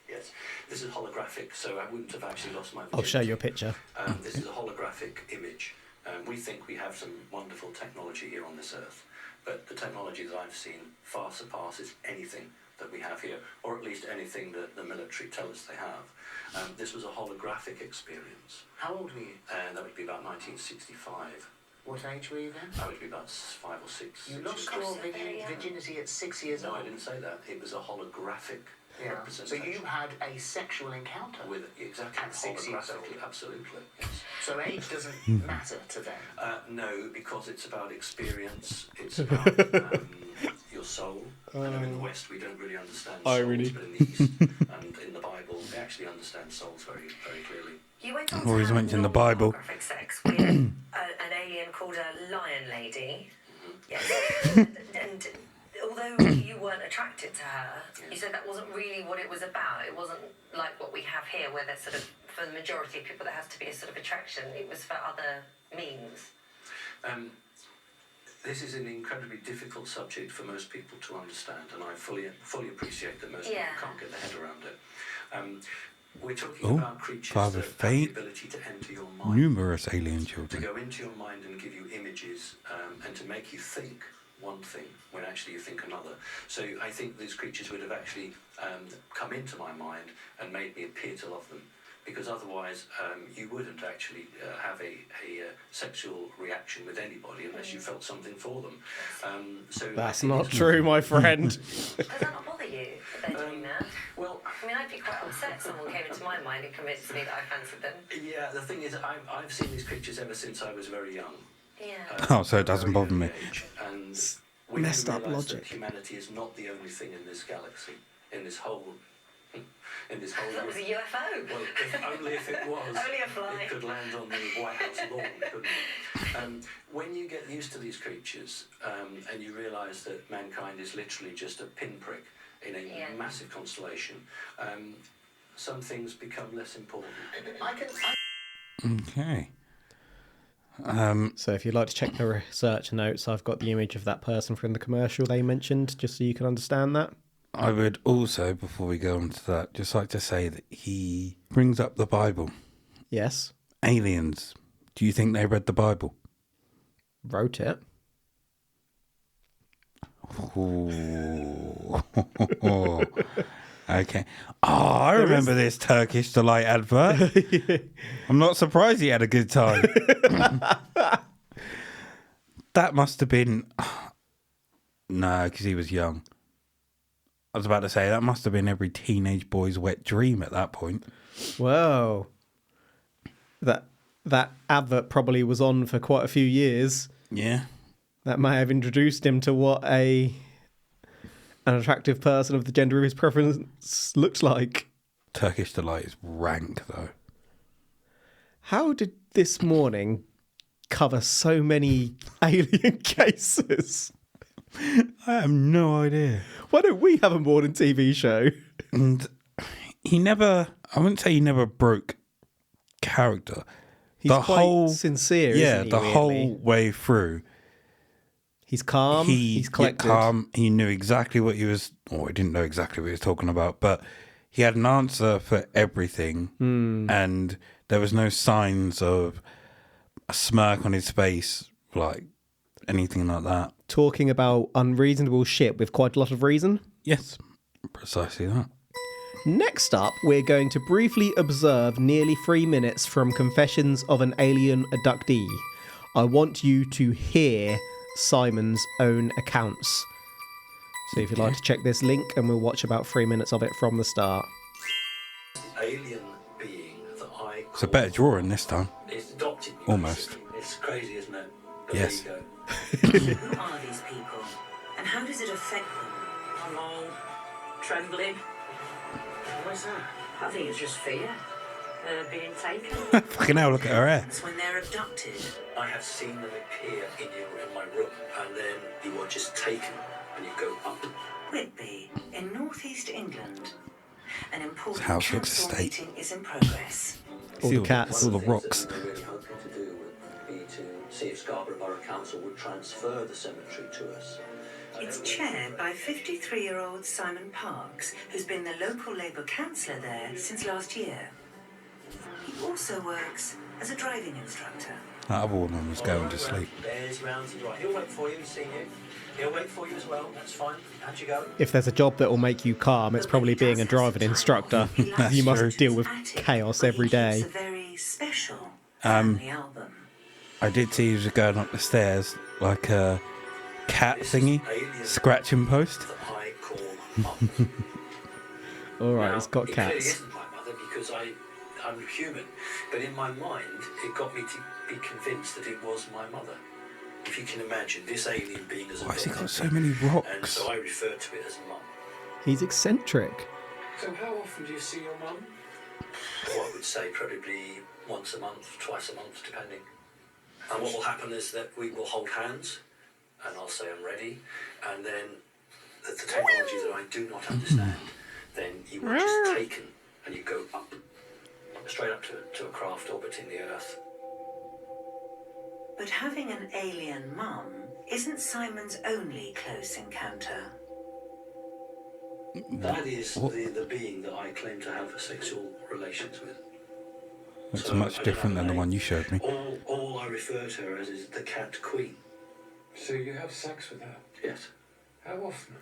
Yes, this is holographic, so I wouldn't have actually lost my virginity. I'll show you a picture. This is a holographic image. We think we have some wonderful technology here on this earth, but the technology that I've seen far surpasses anything that we have here, or at least anything that the military tell us they have. This was a holographic experience. How old were you? That would be about 1965. What age were you then? I would be about 5 or 6. You lost your virginity at 6 years No, old. I didn't say that. It was a holographic Yeah. So representation. you had a sexual encounter With exactly at 6 years old. holographically, absolutely. Yes. So age doesn't matter to them. No, because it's about experience. It's about your soul. I know in the West we don't really understand souls, Irony. but in the East and in the Bible they actually understand souls very, very clearly. You went on Always to have mention the Bible. holographic sex with an alien called a lion lady. Yes. And although you weren't attracted to her, you said that wasn't really what it was about. It wasn't like what we have here, where there's sort of, for the majority of people, there has to be a sort of attraction. It was for other means. This is an incredibly difficult subject for most people to understand, and I fully appreciate that most people can't get their head around it. We're talking about creatures that Father have the Fate. ability to enter your mind. Numerous alien To children. go into your mind and give you images and to make you think one thing when actually you think another. So I think these creatures would have actually come into my mind and made me appear to love them, because otherwise you wouldn't actually have a sexual reaction with anybody unless you felt something for them. So That's not true, my friend. Does that not bother you that they're doing that? Well, I mean, I'd be quite upset if someone came into my mind and convinced me that I fancied them. yeah, the thing is, I've seen these creatures ever since I was very young. Yeah. Oh, so it doesn't Very bother me. early age. And when Messed you up realise that logic. humanity is not the only thing in this galaxy, in this whole That was a UFO. Well, only if it was. Only a fly. It could land on the White House lawn, couldn't it? When you get used to these creatures and you realise that mankind is literally just a pinprick in a massive constellation, some things become less important. Okay. So if you'd like to check the research notes, I've got the image of that person from the commercial they mentioned, just so you can understand that. I would also, before we go on to that, just like to say that he brings up the Bible. Yes. Aliens. Do you think they read the Bible? Wrote it. Ooh. Okay. Oh, I remember this Turkish Delight advert. I'm not surprised he had a good time. That must have been... No, because he was young. I was about to say, that must have been every teenage boy's wet dream at that point. Whoa. That advert probably was on for quite a few years. Yeah. That may have introduced him to what an attractive person of the gender of his preference looks like. Turkish Delight is rank, though. How did This Morning cover so many alien cases? I have no idea. Why don't we have a morning TV show? And he never, I wouldn't say he never broke character. He's quite sincere, isn't he, the weirdly? whole way through. He's calm, he's collected. Calm. He knew exactly what he was, or he didn't know exactly what he was talking about, but he had an answer for everything, and there was no signs of a smirk on his face, like anything like that. Talking about unreasonable shit with quite a lot of reason. Yes, precisely that. Next up, we're going to briefly observe nearly 3 minutes from Confessions of an Alien Abductee. I want you to hear Simon's own accounts. So if you'd like to check this link, and we'll watch about 3 minutes of it from the start. Alien being that I It's a better drawing this time. It's adopted me. Almost. Basically. It's crazy, isn't it? But Yes. There you go. Who are these people? And how does it affect them? I'm all trembling. What's that? I think it's just fear. Being taken. Fucking hell, look at her hair. It's when they're abducted. I have seen them appear in my room, and then you are just taken, and you go up. Whitby, in northeast England. An important house looks council estate. meeting is in progress. All See the cats. all the rocks. One of the things that we were really hoping to do would be to see if Scarborough Borough Council would transfer the cemetery to us. It's chaired by 53-year-old Simon Parks, who's been the local Labour councillor there since last year. He also works as a driving instructor. That other woman was going to sleep. There's round to the right. He'll wait for you. He's seen you. He'll wait for you as well. That's fine. How'd you go? If there's a job that will make you calm, it's probably being a driving instructor. You must deal with chaos every day. A very special family album. I did see he was going up the stairs like a cat thingy, scratching post. That I call up. All right, Now, it's got it clearly cats. isn't my mother because I'm human, but in my mind, it got me to be convinced that it was my mother. If you can imagine this alien being as a Why has he got dog, so many and rocks? so I refer to it as mum. He's eccentric. So how often do you see your mum? Well, I would say probably once a month, twice a month, depending. And what will happen is that we will hold hands, and I'll say I'm ready, and then the technology that I do not understand, then you are just taken and you go up, straight up to a craft orbiting the Earth. But having an alien mum isn't Simon's only close encounter. That is the being that I claim to have sexual relations with. It's So, much I don't different have than a the one name. you showed me. All I refer to her as is the Cat Queen. So you have sex with her? Yes. How often?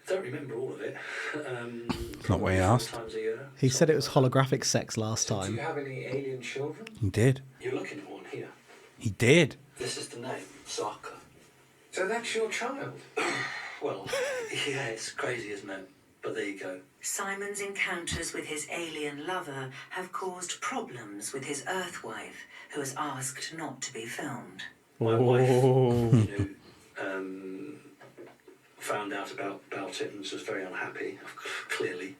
Don't remember all of it. It's not what he asked. 4 times a year. He said it was holographic sex last Do you time. have any alien children? He did. You're looking at one here. He did. This is the name, Saka. So that's your child? Well, yeah, it's crazy, isn't it? But there you go. Simon's encounters with his alien lover have caused problems with his Earth wife, who has asked not to be filmed. My wife, Oh. found out about it and was very unhappy, clearly.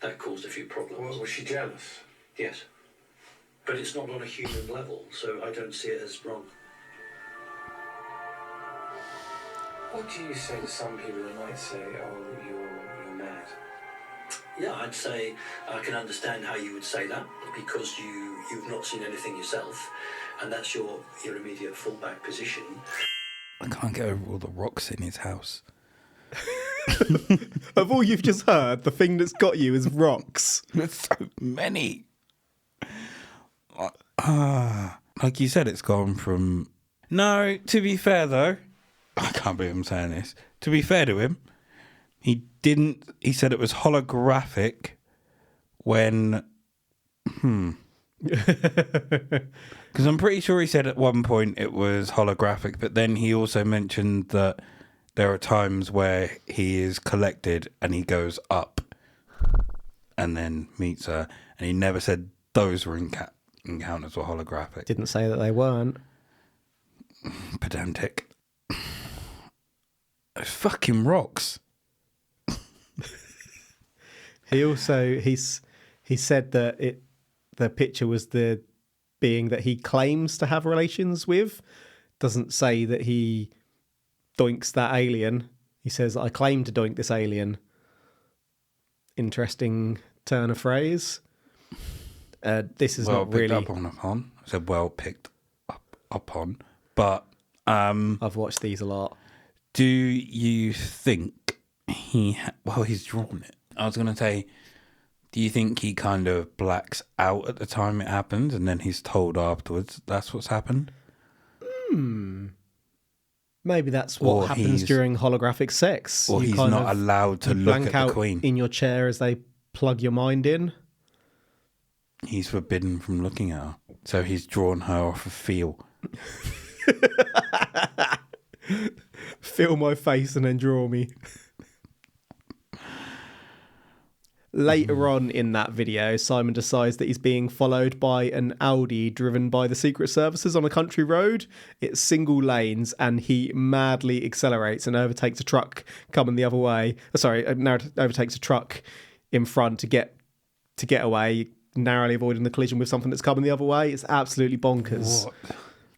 That caused a few problems. Well, was she jealous? Yes. But it's not on a human level, so I don't see it as wrong. What do you say to some people that might say, oh, you're mad? Yeah, I'd say I can understand how you would say that because you've not seen anything yourself, and that's your immediate fallback position. I can't get over all the rocks in his house. Of all you've just heard, the thing that's got you is rocks. There's so many. Like you said, it's gone from... No, to be fair, though, I can't believe I'm saying this. To be fair to him, he said it was holographic when... Because I'm pretty sure he said at one point it was holographic, but then he also mentioned that there are times where he is collected and he goes up and then meets her, and he never said those were encounters were holographic. Didn't say that they weren't. Pedantic. Those fucking rocks. He also he said that the picture was the being that he claims to have relations with. Doesn't say that he doinks that alien. He says, I claim to doink this alien. Interesting turn of phrase. This is Well not picked really... up on. I said well picked up on. But I've watched these a lot. do you think he's drawn it. I was going to say, do you think he kind of blacks out at the time it happens and then he's told afterwards that's what's happened? Maybe that's what Or happens he's- during holographic sex. Or You he's kind not of- allowed to you look blank at the out Queen. in your chair as they plug your mind in. He's forbidden from looking at her. So he's drawn her off a feel. Feel my face and then draw me. Later on in that video, Simon decides that he's being followed by an Audi driven by the Secret Services on a country road. It's single lanes, and he madly accelerates and overtakes a truck coming the other way. Overtakes a truck in front to get away, narrowly avoiding the collision with something that's coming the other way. It's absolutely bonkers.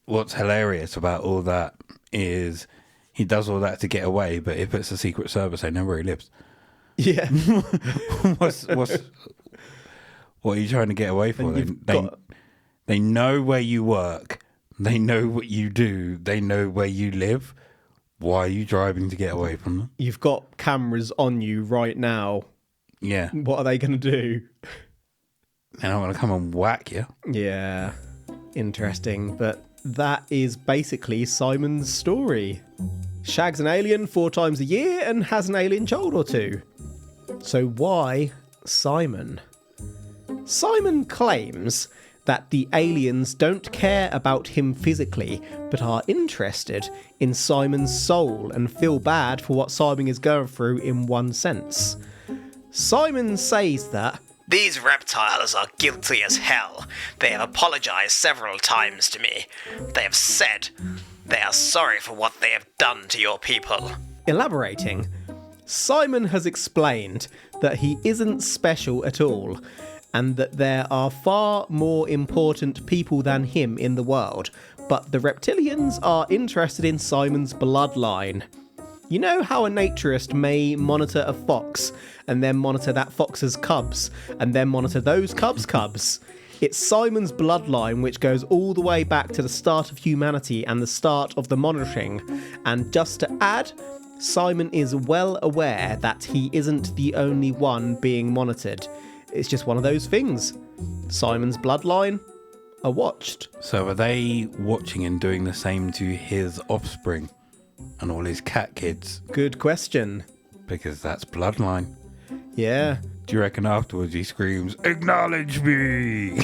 What's hilarious about all that is he does all that to get away, but if it's a Secret Service, they know where he lives. Yeah. What are you trying to get away for? And They know where you work. They know what you do. They know where you live. Why are you driving to get away from them? You've got cameras on you right now. Yeah. What are they going to do? They're not going to come and whack you. Yeah. Interesting. But that is basically Simon's story. Shags an alien 4 times a year and has an alien child or 2. So why Simon? Simon claims that the aliens don't care about him physically, but are interested in Simon's soul and feel bad for what Simon is going through in one sense. Simon says that these reptiles are guilty as hell. They have apologized several times to me. They have said they are sorry for what they have done to your people. Elaborating, Simon has explained that he isn't special at all, and that there are far more important people than him in the world, but the reptilians are interested in Simon's bloodline. You know how a naturist may monitor a fox, and then monitor that fox's cubs, and then monitor those cubs? It's Simon's bloodline which goes all the way back to the start of humanity and the start of the monitoring. And just to add, Simon is well aware that he isn't the only one being monitored. It's just one of those things. Simon's bloodline are watched. So are they watching and doing the same to his offspring and all his cat kids? Good question. Because that's bloodline. Yeah. Do you reckon afterwards he screams, "Acknowledge me"?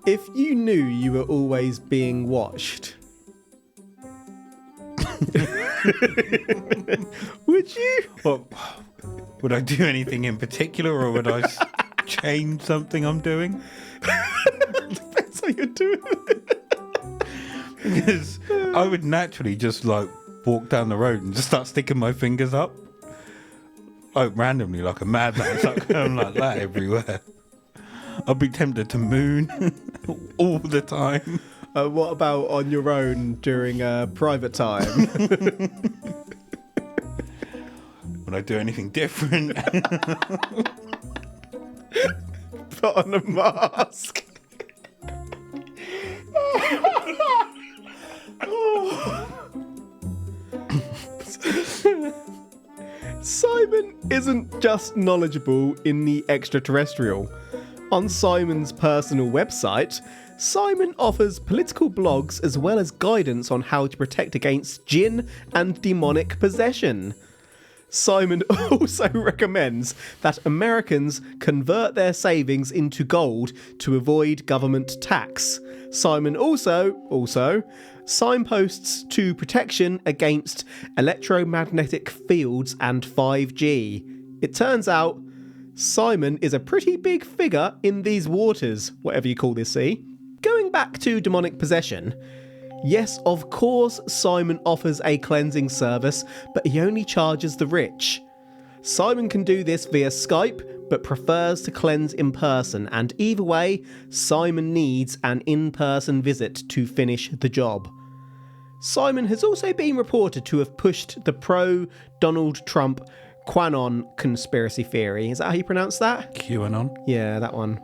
If you knew you were always being watched, would you? Well, would I do anything in particular, or would I change something I'm doing? Depends how you're doing it. Because I would naturally just walk down the road and just start sticking my fingers up. Randomly, like a madman, start going like that everywhere. I'd be tempted to moon all the time. What about on your own during private time? Would I do anything different? Put on a mask. Simon isn't just knowledgeable in the extraterrestrial. On Simon's personal website, Simon offers political blogs as well as guidance on how to protect against jinn and demonic possession. Simon also recommends that Americans convert their savings into gold to avoid government tax. Simon also signposts to protection against electromagnetic fields and 5G. It turns out Simon is a pretty big figure in these waters, whatever you call this sea. Going back to demonic possession, yes, of course, Simon offers a cleansing service, but he only charges the rich. Simon can do this via Skype, but prefers to cleanse in person, and either way, Simon needs an in-person visit to finish the job. Simon has also been reported to have pushed the pro-Donald Trump QAnon conspiracy theory. Is that how you pronounce that? QAnon? Yeah, that one.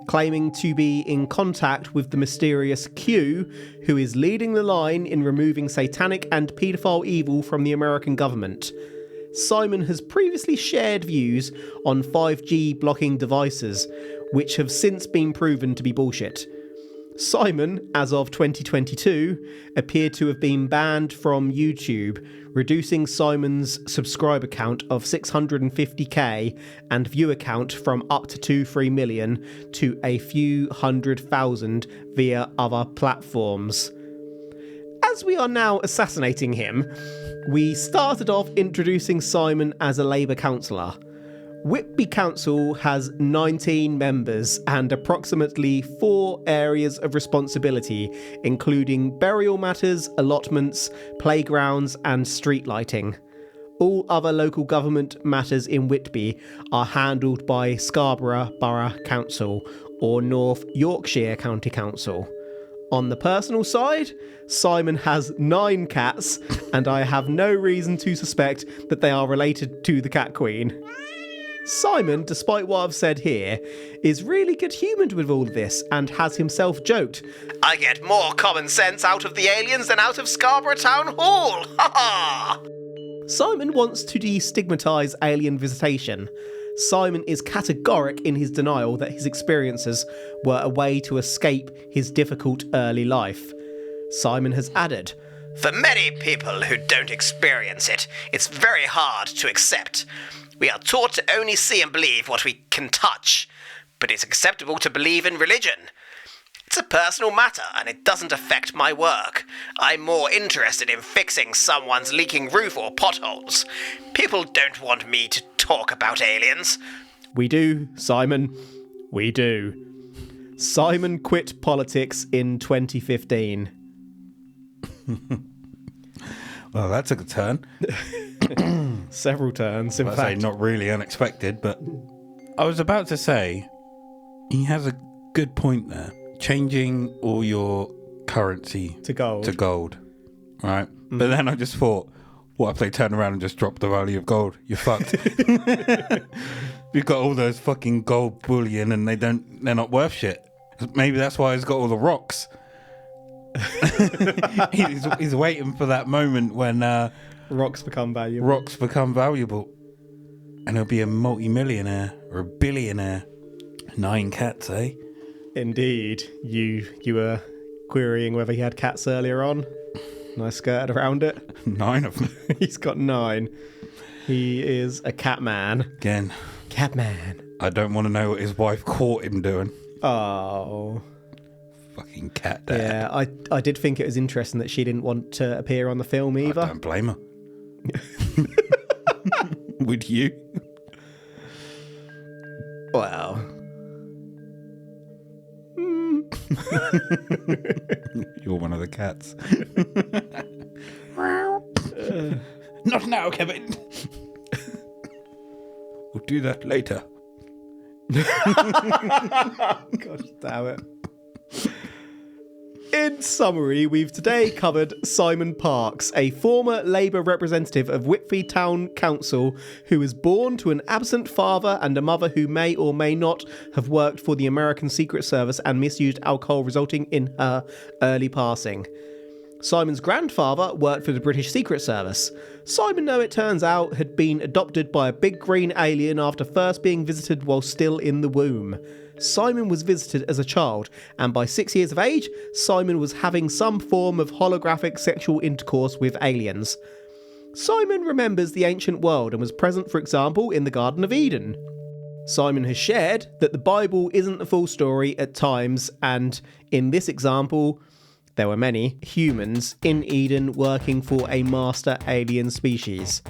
Claiming to be in contact with the mysterious Q, who is leading the line in removing satanic and paedophile evil from the American government. Simon has previously shared views on 5G blocking devices, which have since been proven to be bullshit. Simon, as of 2022, appeared to have been banned from YouTube, reducing Simon's subscriber count of 650k and viewer count from up to 2-3 million to a few 100,000 via other platforms. As we are now assassinating him, we started off introducing Simon as a Labour councillor. Whitby Council has 19 members and approximately 4 areas of responsibility, including burial matters, allotments, playgrounds and street lighting. All other local government matters in Whitby are handled by Scarborough Borough Council or North Yorkshire County Council. On the personal side, Simon has 9 cats, and I have no reason to suspect that they are related to the Cat Queen. Simon, despite what I've said here, is really good-humoured with all of this and has himself joked, I get more common sense out of the aliens than out of Scarborough Town Hall! Ha ha! Simon wants to destigmatise alien visitation. Simon is categoric in his denial that his experiences were a way to escape his difficult early life. Simon has added, For many people who don't experience it, it's very hard to accept. We are taught to only see and believe what we can touch, but it's acceptable to believe in religion. It's a personal matter and it doesn't affect my work. I'm more interested in fixing someone's leaking roof or potholes. People don't want me to talk about aliens. We do, Simon. We do. Simon quit politics in 2015. Well, that took a turn. Several turns, in I'd fact. say not really unexpected, but I was about to say he has a good point there. Changing all your currency To gold. right? But then I just thought, what if they turn around and just drop the value of gold? You're fucked. You've got all those fucking gold bullion and they're not worth shit. Maybe that's why he's got all the rocks. he's waiting for that moment when Rocks become valuable. rocks become valuable. And he'll be a multi-millionaire or a billionaire. 9 cats, eh? Indeed. You were querying whether he had cats earlier on. And I skirted around it. 9 of them. He's got 9. He is a cat man. Again, Cat man. I don't want to know what his wife caught him doing. Oh. Fucking cat dad. Yeah, I did think it was interesting that she didn't want to appear on the film I either. don't blame her. Would you? Well. You're one of the cats. Not now, Kevin. We'll do that later. Gosh damn it. In summary, we've today covered Simon Parks, a former Labour representative of Whitby Town Council who was born to an absent father and a mother who may or may not have worked for the American Secret Service and misused alcohol, resulting in her early passing. Simon's grandfather worked for the British Secret Service. Simon, though it turns out, had been adopted by a big green alien after first being visited while still in the womb. Simon was visited as a child, and by 6 years of age, Simon was having some form of holographic sexual intercourse with aliens. Simon remembers the ancient world and was present, for example, in the Garden of Eden. Simon has shared that the Bible isn't the full story at times, and in this example, there were many humans in Eden working for a master alien species.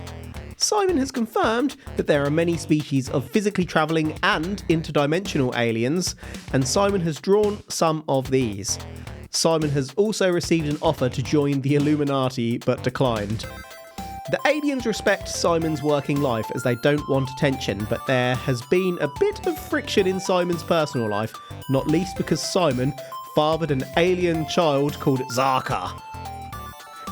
Simon has confirmed that there are many species of physically travelling and interdimensional aliens, and Simon has drawn some of these. Simon has also received an offer to join the Illuminati, but declined. The aliens respect Simon's working life as they don't want attention, but there has been a bit of friction in Simon's personal life, not least because Simon fathered an alien child called Zaka.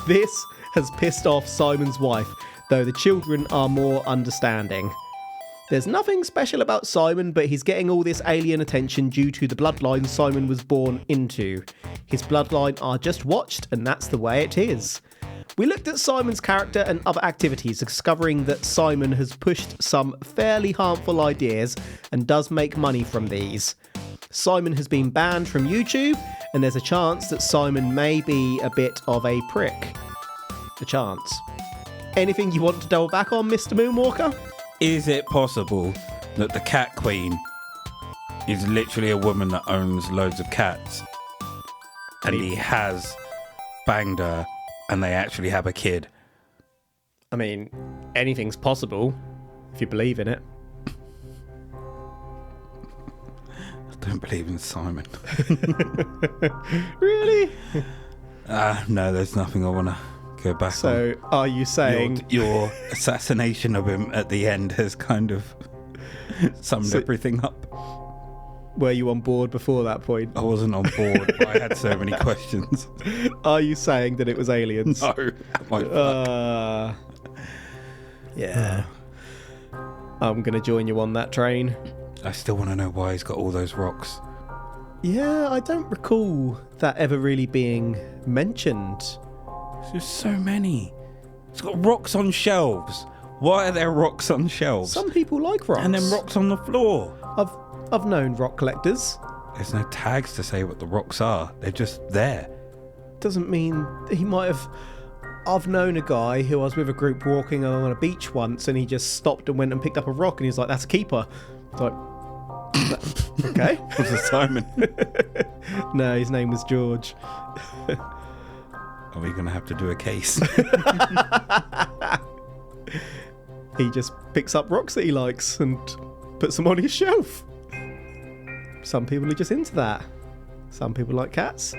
This has pissed off Simon's wife, though the children are more understanding. There's nothing special about Simon, but he's getting all this alien attention due to the bloodline Simon was born into. His bloodline are just watched, and that's the way it is. We looked at Simon's character and other activities, discovering that Simon has pushed some fairly harmful ideas and does make money from these. Simon has been banned from YouTube, and there's a chance that Simon may be a bit of a prick. A chance. Anything you want to double back on, Mr. Moonwalker? Is it possible that the cat queen is literally a woman that owns loads of cats and he has banged her and they actually have a kid? I mean, anything's possible if you believe in it. I don't believe in Simon. Really? No, there's nothing I want to go back on. So, are you saying... Your assassination of him at the end has kind of summed everything up. Were you on board before that point? I wasn't on board, but I had so many questions. Are you saying that it was aliens? No. Yeah. I'm going to join you on that train. I still want to know why he's got all those rocks. Yeah, I don't recall that ever really being mentioned. There's so many. It's got rocks on shelves. Why are there rocks on shelves? Some people like rocks. And then rocks on the floor. I've known rock collectors. There's no tags to say what the rocks are. They're just there. Doesn't mean he might have... I've known a guy who I was with a group walking along a beach once, and he just stopped and went and picked up a rock, and he's like, that's a keeper. It's like, okay. Was it Simon? No, his name was George. Are we going to have to do a case? He just picks up rocks that he likes and puts them on his shelf. Some people are just into that. Some people like cats.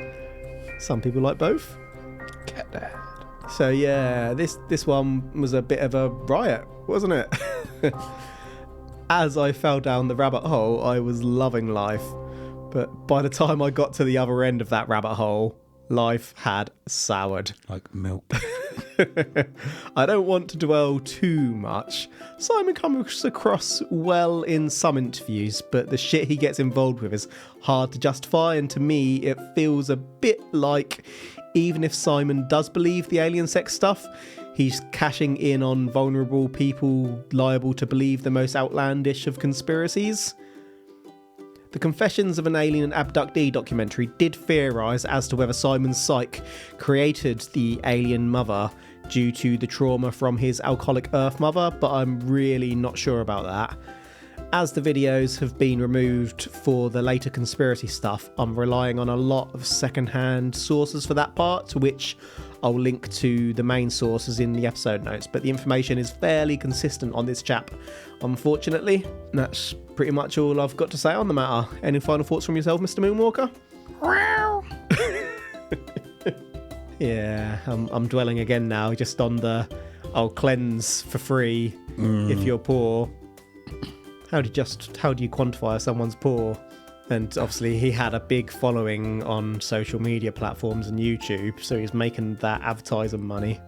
Some people like both. Cat dad. So yeah, this one was a bit of a riot, wasn't it? As I fell down the rabbit hole, I was loving life. But by the time I got to the other end of that rabbit hole, life had soured. Like milk. I don't want to dwell too much. Simon comes across well in some interviews, but the shit he gets involved with is hard to justify, and to me it feels a bit like, even if Simon does believe the alien sex stuff, he's cashing in on vulnerable people liable to believe the most outlandish of conspiracies. The Confessions of an Alien Abductee documentary did theorise as to whether Simon's psyche created the alien mother due to the trauma from his alcoholic Earth mother, but I'm really not sure about that. As the videos have been removed for the later conspiracy stuff, I'm relying on a lot of second-hand sources for that part, to which I'll link to the main sources in the episode notes, but the information is fairly consistent on this chap, unfortunately. And that's pretty much all I've got to say on the matter. Any final thoughts from yourself, Mr. Moonwalker? Yeah, I'm dwelling again now, just on the I'll cleanse for free if you're poor. How do you quantify someone's poor? And obviously he had a big following on social media platforms and YouTube, so he's making that advertising money.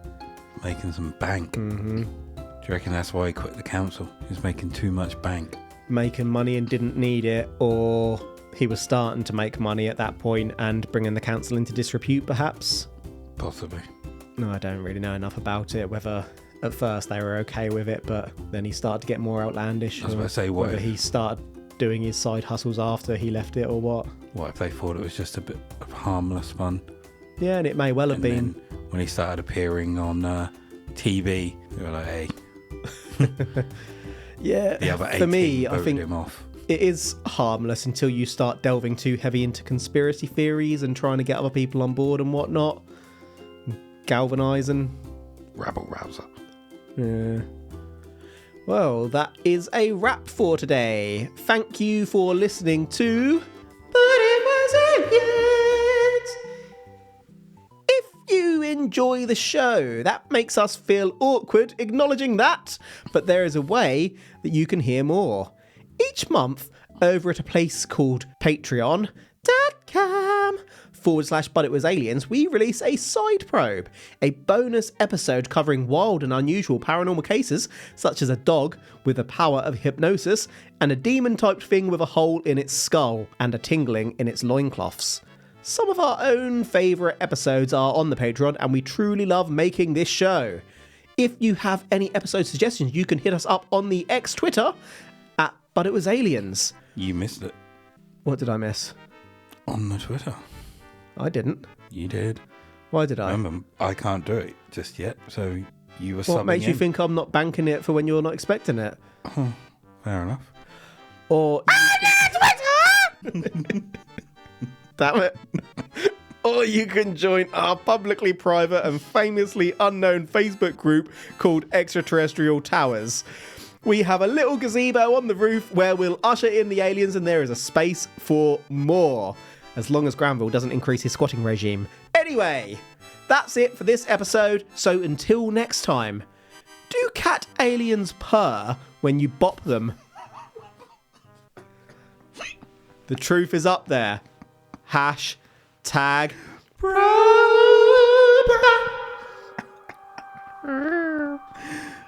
Making some bank. Mm-hmm. Do you reckon that's why he quit the council? He was making too much bank. Making money and didn't need it, or he was starting to make money at that point and bringing the council into disrepute, perhaps? Possibly. No, I don't really know enough about it, whether at first they were okay with it, but then he started to get more outlandish. I was about to say, what whether if he started doing his side hustles after he left it or what. What if they thought it was just a bit of harmless fun? Yeah, and it may well have been. Then when he started appearing on TV, they were like, hey. Yeah, the other 18 for me, I think him off. It is harmless until you start delving too heavy into conspiracy theories and trying to get other people on board and whatnot. Galvanising. Rabble rouser. Yeah. Well, that is a wrap for today. Thank you for listening to But It Was Aliens. If you enjoy the show, that makes us feel awkward acknowledging that, but there is a way that you can hear more. Each month, over at a place called patreon.com/But It Was Aliens, we release a side probe, a bonus episode covering wild and unusual paranormal cases, such as a dog with the power of hypnosis, and a demon-typed thing with a hole in its skull and a tingling in its loincloths. Some of our own favourite episodes are on the Patreon, and we truly love making this show. If you have any episode suggestions, you can hit us up on the X Twitter at But It Was Aliens. You missed it. What did I miss? On the Twitter. I didn't. You did. Why did I? Remember, I can't do it just yet, so you were What makes you think I'm not banking it for when you're not expecting it? Oh, fair enough. Or damn it. Or you can join our publicly private and famously unknown Facebook group called Extraterrestrial Towers. We have a little gazebo on the roof where we'll usher in the aliens, and there is a space for more, as long as Granville doesn't increase his squatting regime. Anyway, that's it for this episode, so until next time, do cat aliens purr when you bop them? The truth is up there. #.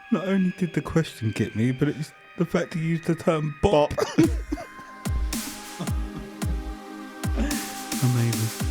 Not only did the question get me, but it's the fact you used the term bop. Bop. Amazing.